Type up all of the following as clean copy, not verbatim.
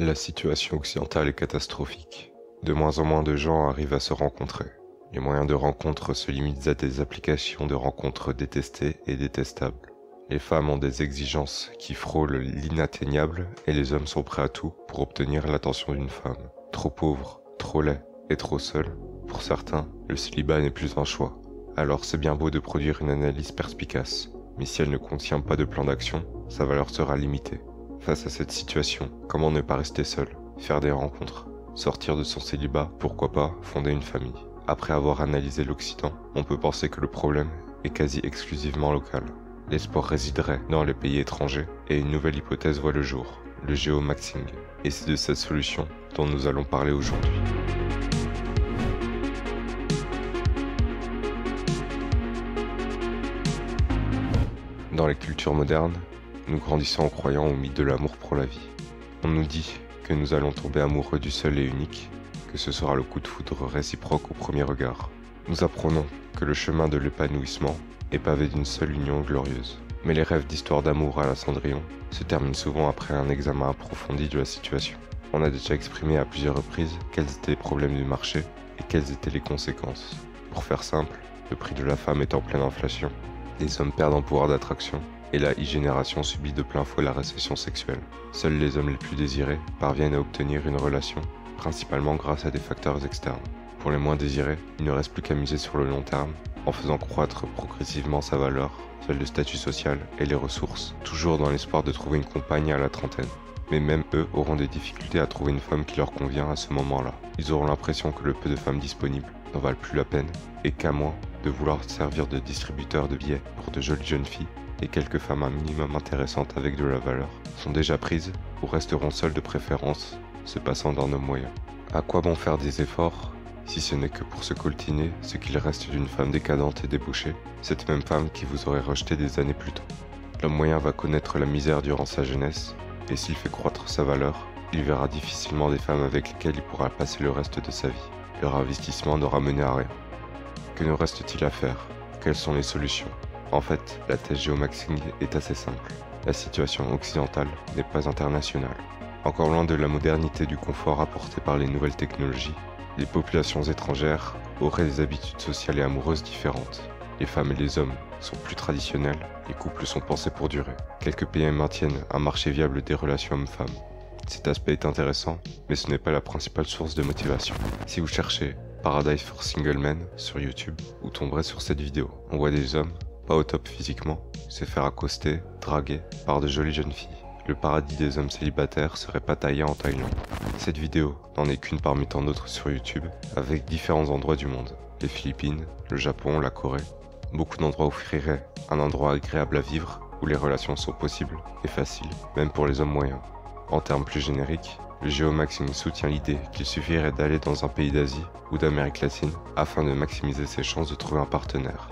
La situation occidentale est catastrophique. De moins en moins de gens arrivent à se rencontrer. Les moyens de rencontre se limitent à des applications de rencontres détestées et détestables. Les femmes ont des exigences qui frôlent l'inatteignable et les hommes sont prêts à tout pour obtenir l'attention d'une femme. Trop pauvre, trop laid et trop seul, pour certains, le célibat n'est plus un choix. Alors c'est bien beau de produire une analyse perspicace, mais si elle ne contient pas de plan d'action, sa valeur sera limitée. Face à cette situation, comment ne pas rester seul, faire des rencontres, sortir de son célibat, pourquoi pas fonder une famille. Après avoir analysé l'Occident, on peut penser que le problème est quasi exclusivement local. L'espoir résiderait dans les pays étrangers et une nouvelle hypothèse voit le jour, le géomaxing. Et c'est de cette solution dont nous allons parler aujourd'hui. Dans les cultures modernes, nous grandissons en croyant au mythe de l'amour pour la vie. On nous dit que nous allons tomber amoureux du seul et unique, que ce sera le coup de foudre réciproque au premier regard. Nous apprenons que le chemin de l'épanouissement est pavé d'une seule union glorieuse. Mais les rêves d'histoire d'amour à la Cendrillon se terminent souvent après un examen approfondi de la situation. On a déjà exprimé à plusieurs reprises quels étaient les problèmes du marché et quelles étaient les conséquences. Pour faire simple, le prix de la femme est en pleine inflation. Les hommes perdent en pouvoir d'attraction et la e-génération subit de plein fouet la récession sexuelle. Seuls les hommes les plus désirés parviennent à obtenir une relation, principalement grâce à des facteurs externes. Pour les moins désirés, il ne reste plus qu'à miser sur le long terme, en faisant croître progressivement sa valeur, celle de statut social et les ressources, toujours dans l'espoir de trouver une compagne à la trentaine. Mais même eux auront des difficultés à trouver une femme qui leur convient à ce moment-là. Ils auront l'impression que le peu de femmes disponibles n'en valent plus la peine, et qu'à moins de vouloir servir de distributeur de billets pour de jolies jeunes filles, et quelques femmes un minimum intéressantes avec de la valeur sont déjà prises ou resteront seules de préférence, se passant dans nos moyens. À quoi bon faire des efforts si ce n'est que pour se coltiner ce qu'il reste d'une femme décadente et débauchée, cette même femme qui vous aurait rejeté des années plus tôt. L'homme moyen va connaître la misère durant sa jeunesse, et s'il fait croître sa valeur, il verra difficilement des femmes avec lesquelles il pourra passer le reste de sa vie. Leur investissement n'aura mené à rien. Que nous reste-t-il à faire? Quelles sont les solutions? En fait, la thèse géomaxing est assez simple. La situation occidentale n'est pas internationale. Encore loin de la modernité du confort apporté par les nouvelles technologies, les populations étrangères auraient des habitudes sociales et amoureuses différentes. Les femmes et les hommes sont plus traditionnels, les couples sont pensés pour durer. Quelques pays maintiennent un marché viable des relations hommes-femmes. Cet aspect est intéressant, mais ce n'est pas la principale source de motivation. Si vous cherchez Paradise for Single Men sur YouTube, vous tomberez sur cette vidéo. On voit des hommes, pas au top physiquement, se faire accoster, draguer par de jolies jeunes filles. Le paradis des hommes célibataires serait Pattaya en Thaïlande. Cette vidéo n'en est qu'une parmi tant d'autres sur YouTube, avec différents endroits du monde. Les Philippines, le Japon, la Corée. Beaucoup d'endroits offriraient un endroit agréable à vivre, où les relations sont possibles et faciles, même pour les hommes moyens. En termes plus génériques, le géomaxing soutient l'idée qu'il suffirait d'aller dans un pays d'Asie ou d'Amérique latine afin de maximiser ses chances de trouver un partenaire.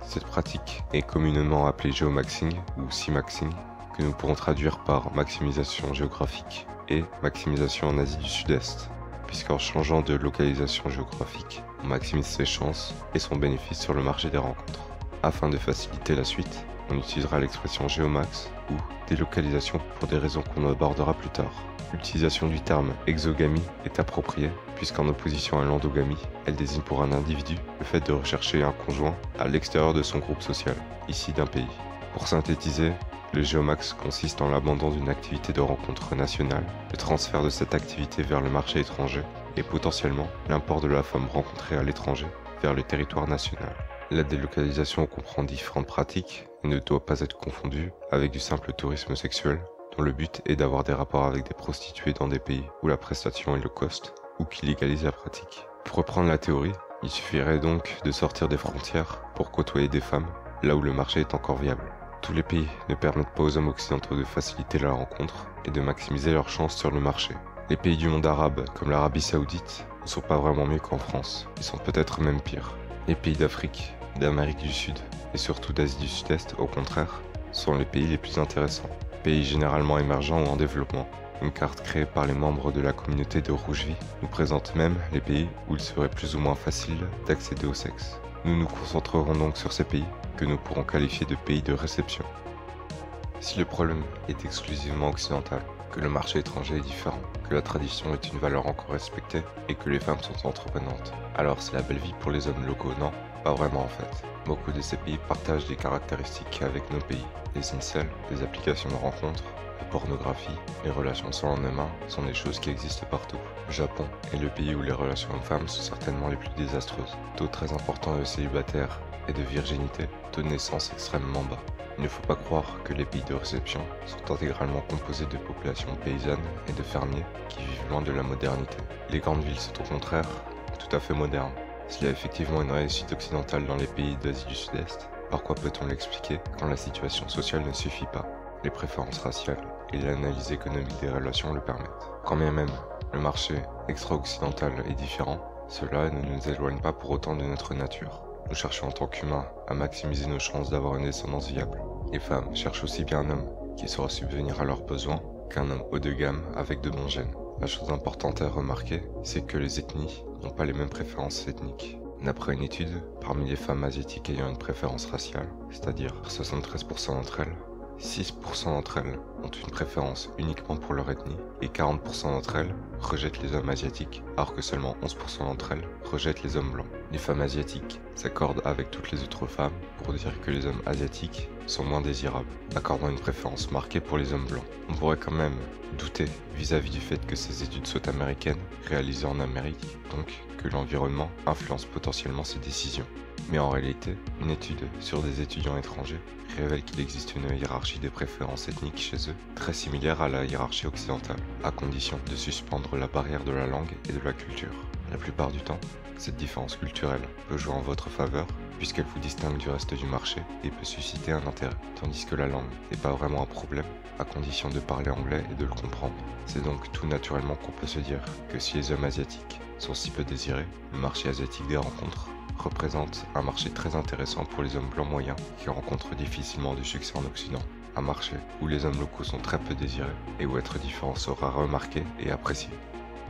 Cette pratique est communément appelée géomaxing ou C-maxing, que nous pourrons traduire par maximisation géographique et maximisation en Asie du Sud-Est, puisqu'en changeant de localisation géographique, on maximise ses chances et son bénéfice sur le marché des rencontres. Afin de faciliter la suite, on utilisera l'expression géomax ou délocalisation pour des raisons qu'on abordera plus tard. L'utilisation du terme exogamie est appropriée puisqu'en opposition à l'endogamie, elle désigne pour un individu le fait de rechercher un conjoint à l'extérieur de son groupe social, ici d'un pays. Pour synthétiser, le géomax consiste en l'abandon d'une activité de rencontre nationale, le transfert de cette activité vers le marché étranger et potentiellement l'import de la femme rencontrée à l'étranger vers le territoire national. La délocalisation comprend différentes pratiques et ne doit pas être confondue avec du simple tourisme sexuel, dont le but est d'avoir des rapports avec des prostituées dans des pays où la prestation est low cost ou qui légalise la pratique. Pour reprendre la théorie, il suffirait donc de sortir des frontières pour côtoyer des femmes là où le marché est encore viable. Tous les pays ne permettent pas aux hommes occidentaux de faciliter la rencontre et de maximiser leurs chances sur le marché. Les pays du monde arabe, comme l'Arabie Saoudite, ne sont pas vraiment mieux qu'en France, ils sont peut-être même pires. Les pays d'Afrique, d'Amérique du Sud et surtout d'Asie du Sud-Est, au contraire, sont les pays les plus intéressants. Pays généralement émergents ou en développement. Une carte créée par les membres de la communauté de Rougevie nous présente même les pays où il serait plus ou moins facile d'accéder au sexe. Nous nous concentrerons donc sur ces pays que nous pourrons qualifier de pays de réception. Si le problème est exclusivement occidental, que le marché étranger est différent, que la tradition est une valeur encore respectée et que les femmes sont entreprenantes. Alors c'est la belle vie pour les hommes locaux, non? Pas vraiment en fait. Beaucoup de ces pays partagent des caractéristiques avec nos pays. Les incels, les applications de rencontres, la pornographie, les relations sans lendemain sont des choses qui existent partout. Le Japon est le pays où les relations hommes-femmes sont certainement les plus désastreuses. Taux très important de célibataires et de virginité, taux de naissance extrêmement bas. Il ne faut pas croire que les pays de réception sont intégralement composés de populations paysannes et de fermiers qui vivent loin de la modernité. Les grandes villes sont au contraire tout à fait modernes. S'il y a effectivement une réussite occidentale dans les pays d'Asie du Sud-Est, par quoi peut-on l'expliquer quand la situation sociale ne suffit pas? Les préférences raciales et l'analyse économique des relations le permettent. Quand bien même le marché extra-occidental est différent, cela ne nous éloigne pas pour autant de notre nature. Nous cherchons en tant qu'humains à maximiser nos chances d'avoir une descendance viable. Les femmes cherchent aussi bien un homme qui saura subvenir à leurs besoins qu'un homme haut de gamme avec de bons gènes. La chose importante à remarquer, c'est que les ethnies n'ont pas les mêmes préférences ethniques. D'après une étude, parmi les femmes asiatiques ayant une préférence raciale, c'est-à-dire 73% d'entre elles, 6% d'entre elles ont une préférence uniquement pour leur ethnie et 40% d'entre elles rejettent les hommes asiatiques, alors que seulement 11% d'entre elles rejettent les hommes blancs. Les femmes asiatiques s'accordent avec toutes les autres femmes pour dire que les hommes asiatiques sont moins désirables, accordant une préférence marquée pour les hommes blancs. On pourrait quand même douter vis-à-vis du fait que ces études soient américaines, réalisées en Amérique, donc que l'environnement influence potentiellement ces décisions. Mais en réalité, une étude sur des étudiants étrangers révèle qu'il existe une hiérarchie des préférences ethniques chez eux, très similaire à la hiérarchie occidentale, à condition de suspendre la barrière de la langue et de la culture. La plupart du temps, cette différence culturelle peut jouer en votre faveur, puisqu'elle vous distingue du reste du marché et peut susciter un intérêt, tandis que la langue n'est pas vraiment un problème, à condition de parler anglais et de le comprendre. C'est donc tout naturellement qu'on peut se dire que si les hommes asiatiques sont si peu désirés, le marché asiatique des rencontres représente un marché très intéressant pour les hommes blancs moyens qui rencontrent difficilement du succès en Occident. Un marché où les hommes locaux sont très peu désirés et où être différent sera remarqué et apprécié.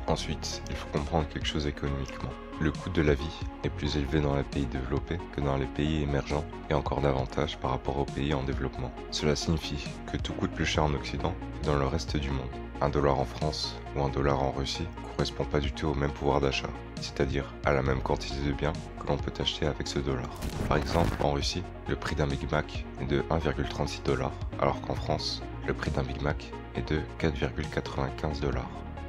Ensuite, il faut comprendre quelque chose économiquement. Le coût de la vie est plus élevé dans les pays développés que dans les pays émergents et encore davantage par rapport aux pays en développement. Cela signifie que tout coûte plus cher en Occident que dans le reste du monde. $1 en France ou $1 en Russie ne correspond pas du tout au même pouvoir d'achat, c'est-à-dire à la même quantité de biens que l'on peut acheter avec ce dollar. Par exemple, en Russie, le prix d'un Big Mac est de 1,36 $, alors qu'en France, le prix d'un Big Mac est de 4,95 $.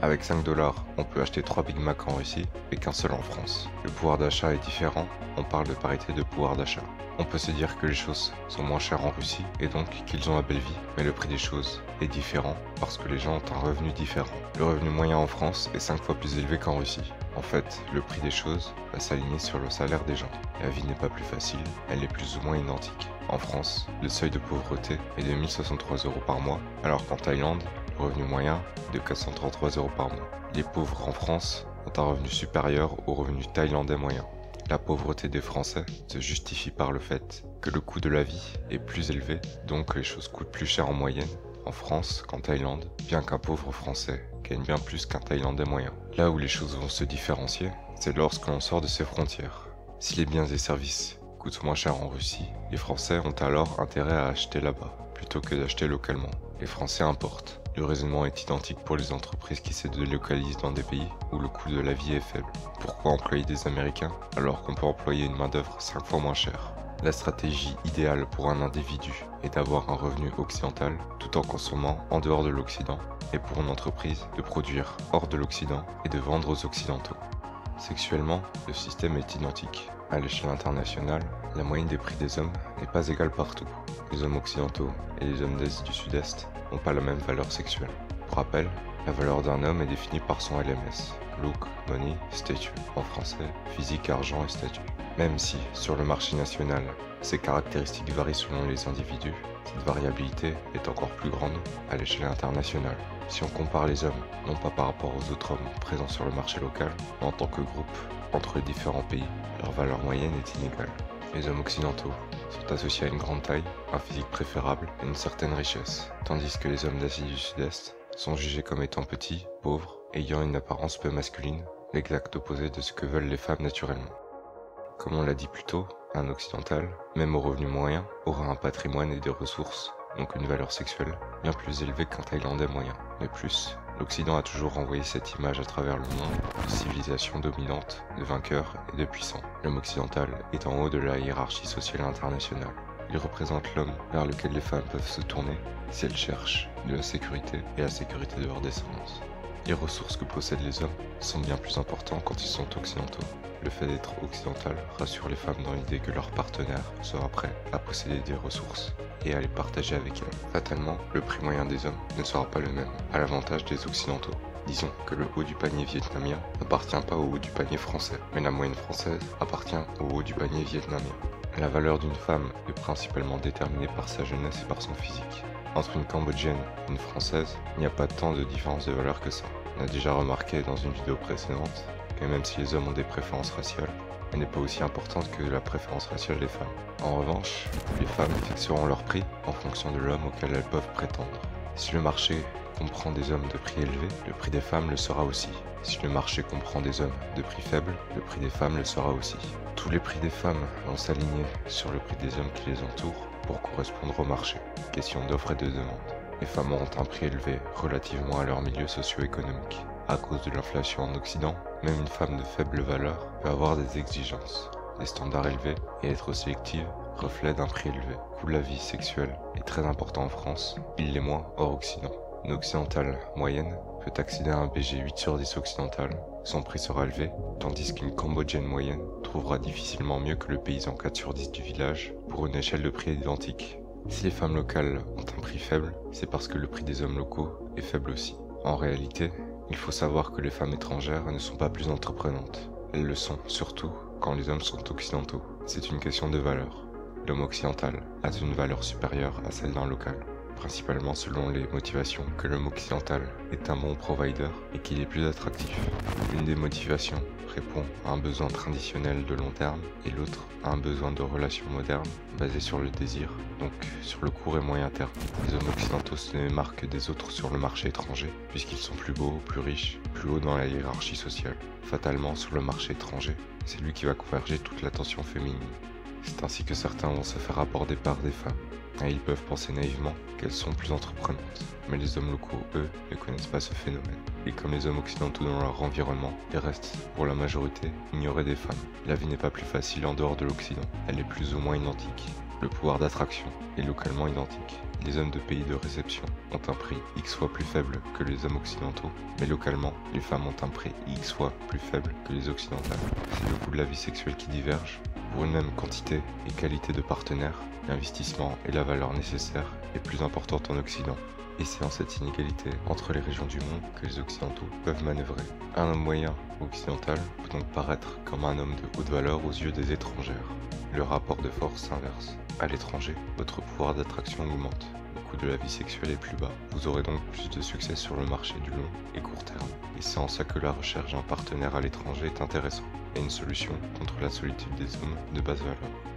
Avec 5 $, on peut acheter 3 Big Mac en Russie et qu'un seul en France. Le pouvoir d'achat est différent, on parle de parité de pouvoir d'achat. On peut se dire que les choses sont moins chères en Russie et donc qu'ils ont la belle vie, mais le prix des choses est différent parce que les gens ont un revenu différent. Le revenu moyen en France est 5 fois plus élevé qu'en Russie. En fait, le prix des choses va s'aligner sur le salaire des gens. La vie n'est pas plus facile, elle est plus ou moins identique. En France, le seuil de pauvreté est de 1063 € par mois, alors qu'en Thaïlande, le revenu moyen est de 433 € par mois. Les pauvres en France ont un revenu supérieur au revenu thaïlandais moyen. La pauvreté des Français se justifie par le fait que le coût de la vie est plus élevé, donc les choses coûtent plus cher en moyenne en France qu'en Thaïlande, bien qu'un pauvre Français gagne bien plus qu'un Thaïlandais moyen. Là où les choses vont se différencier, c'est lorsque l'on sort de ses frontières. Si les biens et services coûtent moins cher en Russie, les Français ont alors intérêt à acheter là-bas, plutôt que d'acheter localement. Les Français importent. Le raisonnement est identique pour les entreprises qui se délocalisent dans des pays où le coût de la vie est faible. Pourquoi employer des Américains alors qu'on peut employer une main-d'œuvre 5 fois moins chère? La stratégie idéale pour un individu est d'avoir un revenu occidental tout en consommant en dehors de l'Occident, et pour une entreprise de produire hors de l'Occident et de vendre aux Occidentaux. Sexuellement, le système est identique. À l'échelle internationale, la moyenne des prix des hommes n'est pas égale partout. Les hommes occidentaux et les hommes d'Asie du Sud-Est n'ont pas la même valeur sexuelle. Pour rappel, la valeur d'un homme est définie par son LMS, Look, Money, Statue, en français, physique, argent et statut. Même si, sur le marché national, ces caractéristiques varient selon les individus, cette variabilité est encore plus grande à l'échelle internationale. Si on compare les hommes, non pas par rapport aux autres hommes présents sur le marché local, mais en tant que groupe, entre les différents pays, leur valeur moyenne est inégale. Les hommes occidentaux sont associés à une grande taille, un physique préférable et une certaine richesse, tandis que les hommes d'Asie du Sud-Est sont jugés comme étant petits, pauvres, ayant une apparence peu masculine, l'exact opposé de ce que veulent les femmes naturellement. Comme on l'a dit plus tôt, un occidental, même au revenu moyen, aura un patrimoine et des ressources donc une valeur sexuelle bien plus élevée qu'un Thaïlandais moyen. Mais plus, l'Occident a toujours renvoyé cette image à travers le monde de civilisation dominante, de vainqueurs et de puissants. L'homme occidental est en haut de la hiérarchie sociale internationale. Il représente l'homme vers lequel les femmes peuvent se tourner si elles cherchent de la sécurité et la sécurité de leur descendance. Les ressources que possèdent les hommes sont bien plus importantes quand ils sont occidentaux. Le fait d'être occidental rassure les femmes dans l'idée que leur partenaire sera prêt à posséder des ressources et à les partager avec elles. Fatalement, le prix moyen des hommes ne sera pas le même, à l'avantage des occidentaux. Disons que le haut du panier vietnamien n'appartient pas au haut du panier français, mais la moyenne française appartient au haut du panier vietnamien. La valeur d'une femme est principalement déterminée par sa jeunesse et par son physique. Entre une Cambodgienne et une Française, il n'y a pas tant de différence de valeur que ça. On a déjà remarqué dans une vidéo précédente que même si les hommes ont des préférences raciales, elle n'est pas aussi importante que la préférence raciale des femmes. En revanche, les femmes fixeront leur prix en fonction de l'homme auquel elles peuvent prétendre. Si le marché comprend des hommes de prix élevé, le prix des femmes le sera aussi. Si le marché comprend des hommes de prix faible, le prix des femmes le sera aussi. Tous les prix des femmes vont s'aligner sur le prix des hommes qui les entourent pour correspondre au marché. Question d'offre et de demande. Les femmes auront un prix élevé relativement à leur milieu socio-économique. À cause de l'inflation en Occident, même une femme de faible valeur peut avoir des exigences, des standards élevés et être sélective reflet d'un prix élevé. Le coût de la vie sexuelle est très important en France, il l'est moins hors Occident. Une occidentale moyenne peut accéder à un BG 8 sur 10 occidental, son prix sera élevé, tandis qu'une cambodgienne moyenne trouvera difficilement mieux que le paysan 4 sur 10 du village pour une échelle de prix identique. Si les femmes locales ont un prix faible, c'est parce que le prix des hommes locaux est faible aussi. En réalité, il faut savoir que les femmes étrangères ne sont pas plus entreprenantes. Elles le sont surtout quand les hommes sont occidentaux. C'est une question de valeur. L'homme occidental a une valeur supérieure à celle d'un local, principalement selon les motivations que l'homme occidental est un bon provider et qu'il est plus attractif. L'une des motivations répond à un besoin traditionnel de long terme et l'autre à un besoin de relations modernes basé sur le désir, donc sur le court et moyen terme. Les hommes occidentaux se démarquent des autres sur le marché étranger puisqu'ils sont plus beaux, plus riches, plus hauts dans la hiérarchie sociale. Fatalement, sur le marché étranger, c'est lui qui va converger toute l'attention féminine. C'est ainsi que certains vont se faire aborder par des femmes. Et ils peuvent penser naïvement qu'elles sont plus entreprenantes. Mais les hommes locaux, eux, ne connaissent pas ce phénomène. Et comme les hommes occidentaux dans leur environnement, ils restent, pour la majorité, ignorés des femmes. La vie n'est pas plus facile en dehors de l'Occident. Elle est plus ou moins identique. Le pouvoir d'attraction est localement identique. Les hommes de pays de réception ont un prix X fois plus faible que les hommes occidentaux, mais localement, les femmes ont un prix X fois plus faible que les occidentales. C'est le coût de la vie sexuelle qui diverge. Pour une même quantité et qualité de partenaire, l'investissement et la valeur nécessaire est plus importante en Occident. Et c'est en cette inégalité entre les régions du monde que les Occidentaux peuvent manœuvrer. Un homme moyen occidental peut donc paraître comme un homme de haute valeur aux yeux des étrangères. Le rapport de force s'inverse. À l'étranger, votre pouvoir d'attraction augmente. Le coût de la vie sexuelle est plus bas. Vous aurez donc plus de succès sur le marché du long et court terme. Et c'est en ça que la recherche d'un partenaire à l'étranger est intéressante. Et une solution contre la solitude des hommes de basse valeur.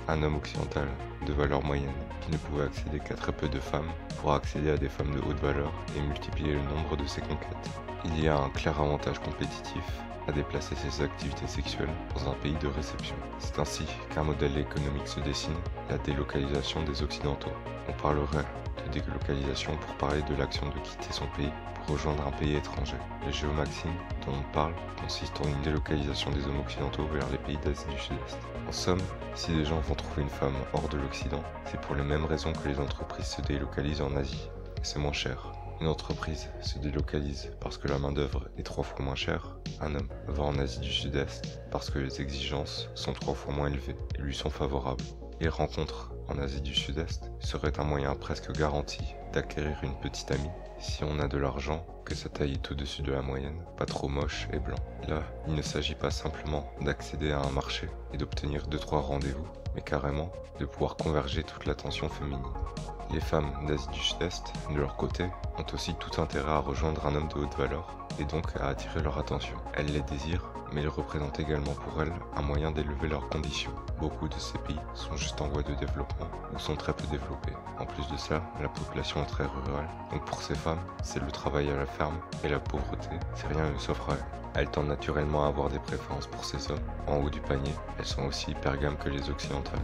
Un homme occidental de valeur moyenne qui ne pouvait accéder qu'à très peu de femmes pourra accéder à des femmes de haute valeur et multiplier le nombre de ses conquêtes. Il y a un clair avantage compétitif à déplacer ses activités sexuelles dans un pays de réception. C'est ainsi qu'un modèle économique se dessine, la délocalisation des Occidentaux. On parlerait de délocalisation pour parler de l'action de quitter son pays pour rejoindre un pays étranger. Le géomaxime dont on parle consiste en une délocalisation des hommes occidentaux vers les pays d'Asie du Sud-Est. En somme, si des gens vont trouver une femme hors de l'Occident, c'est pour les mêmes raisons que les entreprises se délocalisent en Asie. C'est moins cher. Une entreprise se délocalise parce que la main-d'œuvre est 3 fois moins chère. Un homme va en Asie du Sud-Est parce que les exigences sont 3 fois moins élevées et lui sont favorables. Les rencontres en Asie du Sud-Est seraient un moyen presque garanti d'acquérir une petite amie si on a de l'argent, que sa taille est au-dessus de la moyenne, pas trop moche et blanc. Là, il ne s'agit pas simplement d'accéder à un marché et d'obtenir 2-3 rendez-vous, mais carrément de pouvoir converger toute l'attention féminine. Les femmes d'Asie du Sud-Est, de leur côté, ont aussi tout intérêt à rejoindre un homme de haute valeur, et donc à attirer leur attention. Elles les désirent, mais ils représentent également pour elles un moyen d'élever leurs conditions. Beaucoup de ces pays sont juste en voie de développement, ou sont très peu développés. En plus de ça, la population est très rurale, donc pour ces femmes, c'est le travail à la ferme, et la pauvreté, c'est rien ne s'offre à elles. Elles tendent naturellement à avoir des préférences pour ces hommes. En haut du panier, elles sont aussi hyper gammes que les occidentales.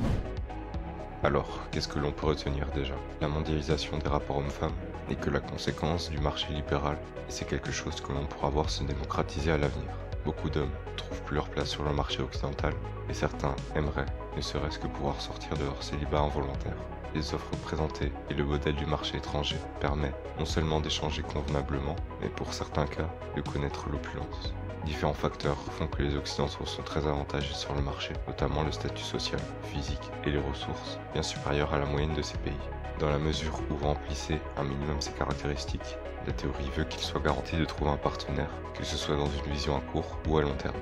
Alors, qu'est-ce que l'on peut retenir déjà? La mondialisation des rapports hommes-femmes n'est que la conséquence du marché libéral, et c'est quelque chose que l'on pourra voir se démocratiser à l'avenir. Beaucoup d'hommes ne trouvent plus leur place sur le marché occidental, et certains aimeraient, ne serait-ce que pouvoir sortir de leur célibat involontaire. Les offres présentées et le modèle du marché étranger permet non seulement d'échanger convenablement, mais pour certains cas, de connaître l'opulence. Différents facteurs font que les Occidentaux sont très avantagés sur le marché, notamment le statut social, physique et les ressources, bien supérieurs à la moyenne de ces pays. Dans la mesure où vous remplissez un minimum ces caractéristiques, la théorie veut qu'il soit garanti de trouver un partenaire, que ce soit dans une vision à court ou à long terme.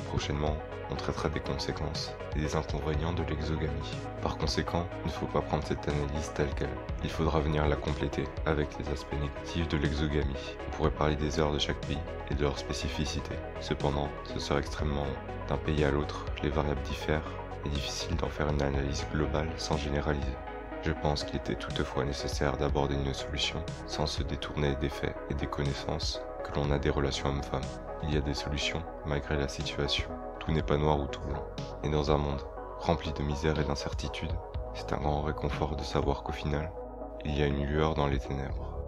Prochainement, on traitera des conséquences et des inconvénients de l'exogamie. Par conséquent, il ne faut pas prendre cette analyse telle qu'elle. Il faudra venir la compléter avec les aspects négatifs de l'exogamie. On pourrait parler des heures de chaque pays et de leurs spécificités. Cependant, ce serait extrêmement long. D'un pays à l'autre, les variables diffèrent et difficile d'en faire une analyse globale sans généraliser. Je pense qu'il était toutefois nécessaire d'aborder une solution sans se détourner des faits et des connaissances que l'on a des relations hommes-femmes. Il y a des solutions malgré la situation. Tout n'est pas noir ou tout blanc. Et dans un monde rempli de misère et d'incertitude, c'est un grand réconfort de savoir qu'au final, il y a une lueur dans les ténèbres.